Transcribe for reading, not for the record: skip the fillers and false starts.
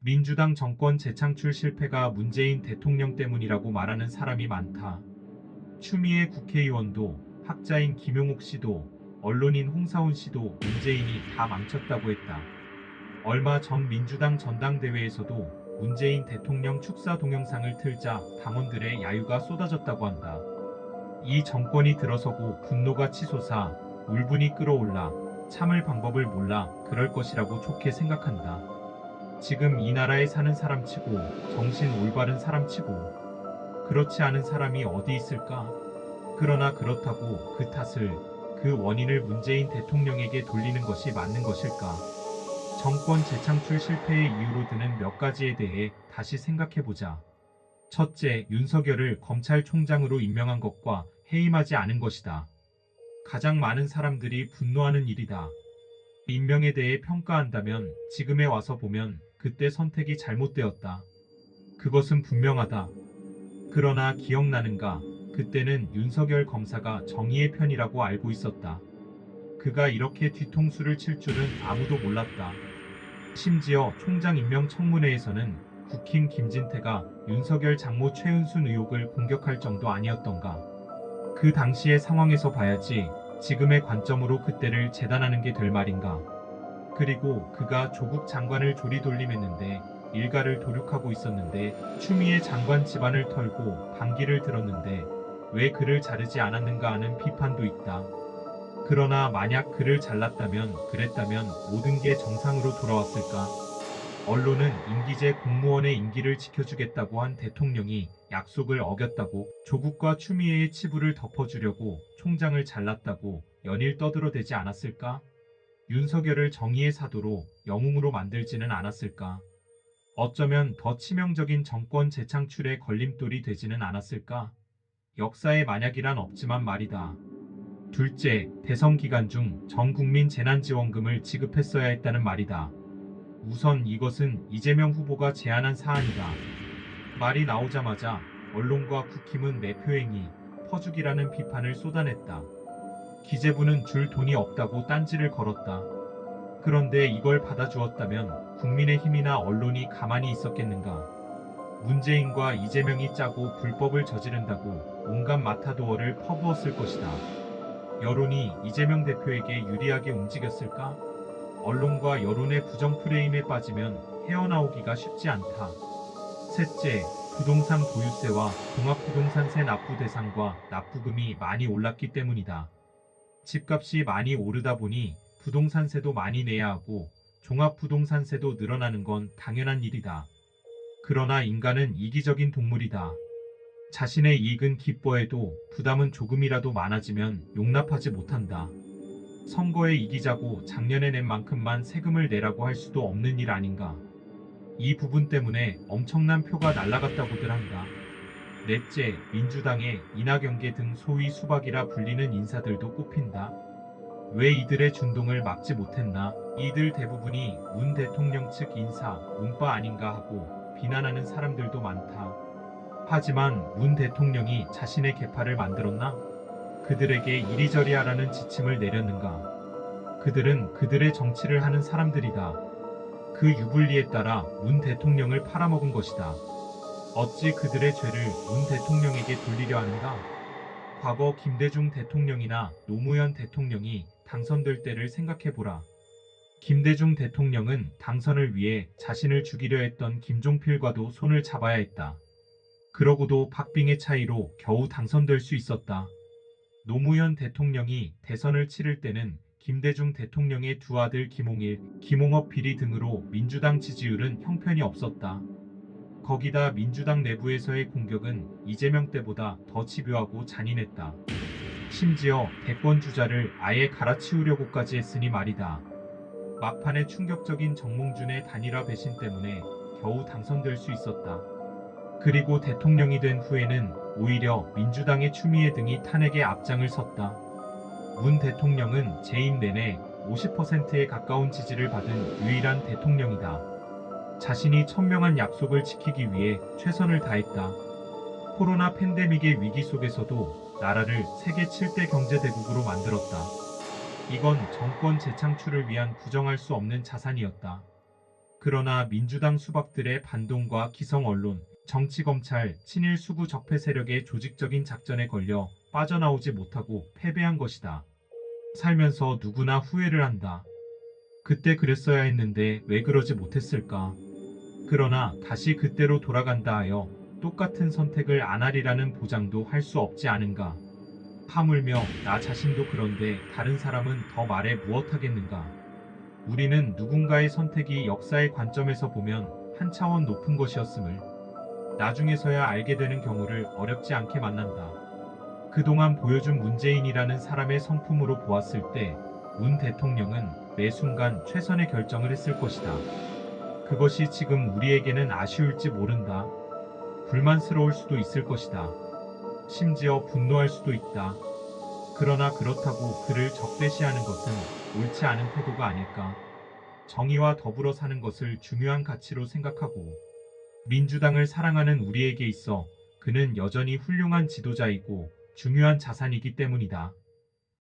민주당 정권 재창출 실패가 문재인 대통령 때문이라고 말하는 사람이 많다. 추미애 국회의원도 학자인 김용옥 씨도 언론인 홍사훈 씨도 문재인이 다 망쳤다고 했다. 얼마 전 민주당 전당대회에서도 문재인 대통령 축사 동영상을 틀자 당원들의 야유가 쏟아졌다고 한다. 이 정권이 들어서고 분노가 치솟아 울분이 끓어올라 참을 방법을 몰라 그럴 것이라고 좋게 생각한다. 지금 이 나라에 사는 사람치고 정신 올바른 사람치고 그렇지 않은 사람이 어디 있을까? 그러나 그렇다고 그 탓을 그 원인을 문재인 대통령에게 돌리는 것이 맞는 것일까? 정권 재창출 실패의 이유로 드는 몇 가지에 대해 다시 생각해보자. 첫째, 윤석열을 검찰총장으로 임명한 것과 해임하지 않은 것이다. 가장 많은 사람들이 분노하는 일이다. 임명에 대해 평가한다면 지금에 와서 보면 그때 선택이 잘못되었다. 그것은 분명하다. 그러나 기억나는가? 그때는 윤석열 검사가 정의의 편이라고 알고 있었다. 그가 이렇게 뒤통수를 칠 줄은 아무도 몰랐다. 심지어 총장 임명 청문회에서는 국힘 김진태가 윤석열 장모 최은순 의혹을 공격할 정도 아니었던가. 그 당시의 상황에서 봐야지 지금의 관점으로 그때를 재단하는 게 될 말인가. 그리고 그가 조국 장관을 조리돌림했는데 일가를 도륙하고 있었는데 추미애 장관 집안을 털고 반기를 들었는데 왜 그를 자르지 않았는가 하는 비판도 있다. 그러나 만약 그를 잘랐다면 그랬다면 모든 게 정상으로 돌아왔을까? 언론은 임기제 공무원의 임기를 지켜주겠다고 한 대통령이 약속을 어겼다고 조국과 추미애의 치부를 덮어주려고 총장을 잘랐다고 연일 떠들어대지 않았을까? 윤석열을 정의의 사도로 영웅으로 만들지는 않았을까? 어쩌면 더 치명적인 정권 재창출의 걸림돌이 되지는 않았을까? 역사에 만약이란 없지만 말이다. 둘째, 대선 기간 중 전 국민 재난지원금을 지급했어야 했다는 말이다. 우선 이것은 이재명 후보가 제안한 사안이다. 말이 나오자마자 언론과 국힘은 매표행위, 퍼주기라는 비판을 쏟아냈다. 기재부는 줄 돈이 없다고 딴지를 걸었다. 그런데 이걸 받아주었다면 국민의힘이나 언론이 가만히 있었겠는가? 문재인과 이재명이 짜고 불법을 저지른다고 온갖 마타도어를 퍼부었을 것이다. 여론이 이재명 대표에게 유리하게 움직였을까? 언론과 여론의 부정 프레임에 빠지면 헤어나오기가 쉽지 않다. 셋째, 부동산 보유세와 종합부동산세 납부 대상과 납부금이 많이 올랐기 때문이다. 집값이 많이 오르다 보니 부동산세도 많이 내야 하고 종합부동산세도 늘어나는 건 당연한 일이다. 그러나 인간은 이기적인 동물이다. 자신의 이익은 기뻐해도 부담은 조금이라도 많아지면 용납하지 못한다. 선거에 이기자고 작년에 낸 만큼만 세금을 내라고 할 수도 없는 일 아닌가. 이 부분 때문에 엄청난 표가 날아갔다고들 한다. 넷째, 민주당의 이낙연계 등 소위 수박이라 불리는 인사들도 꼽힌다. 왜 이들의 준동을 막지 못했나? 이들 대부분이 문 대통령 측 인사, 문바 아닌가 하고 비난하는 사람들도 많다. 하지만 문 대통령이 자신의 계파를 만들었나? 그들에게 이리저리 하라는 지침을 내렸는가? 그들은 그들의 정치를 하는 사람들이다. 그 유불리에 따라 문 대통령을 팔아먹은 것이다. 어찌 그들의 죄를 문 대통령에게 돌리려 하는가? 과거 김대중 대통령이나 노무현 대통령이 당선될 때를 생각해보라. 김대중 대통령은 당선을 위해 자신을 죽이려 했던 김종필과도 손을 잡아야 했다. 그러고도 박빙의 차이로 겨우 당선될 수 있었다. 노무현 대통령이 대선을 치를 때는 김대중 대통령의 두 아들 김홍일, 김홍업 비리 등으로 민주당 지지율은 형편이 없었다. 거기다 민주당 내부에서의 공격은 이재명 때보다 더 집요하고 잔인했다. 심지어 대권 주자를 아예 갈아치우려고까지 했으니 말이다. 막판에 충격적인 정몽준의 단일화 배신 때문에 겨우 당선될 수 있었다. 그리고 대통령이 된 후에는 오히려 민주당의 추미애 등이 탄핵에 앞장을 섰다. 문 대통령은 재임 내내 50%에 가까운 지지를 받은 유일한 대통령이다. 자신이 천명한 약속을 지키기 위해 최선을 다했다. 코로나 팬데믹의 위기 속에서도 나라를 세계 7대 경제대국으로 만들었다. 이건 정권 재창출을 위한 부정할 수 없는 자산이었다. 그러나 민주당 수박들의 반동과 기성 언론, 정치 검찰, 친일 수구 적폐 세력의 조직적인 작전에 걸려 빠져나오지 못하고 패배한 것이다. 살면서 누구나 후회를 한다. 그때 그랬어야 했는데 왜 그러지 못했을까? 그러나 다시 그때로 돌아간다 하여 똑같은 선택을 안 하리라는 보장도 할 수 없지 않은가? 하물며 나 자신도 그런데 다른 사람은 더 말해 무엇하겠는가? 우리는 누군가의 선택이 역사의 관점에서 보면 한 차원 높은 것이었음을 나중에서야 알게 되는 경우를 어렵지 않게 만난다. 그동안 보여준 문재인이라는 사람의 성품으로 보았을 때 문 대통령은 매 순간 최선의 결정을 했을 것이다. 그것이 지금 우리에게는 아쉬울지 모른다. 불만스러울 수도 있을 것이다. 심지어 분노할 수도 있다. 그러나 그렇다고 그를 적대시하는 것은 옳지 않은 태도가 아닐까. 정의와 더불어 사는 것을 중요한 가치로 생각하고 민주당을 사랑하는 우리에게 있어 그는 여전히 훌륭한 지도자이고 중요한 자산이기 때문이다.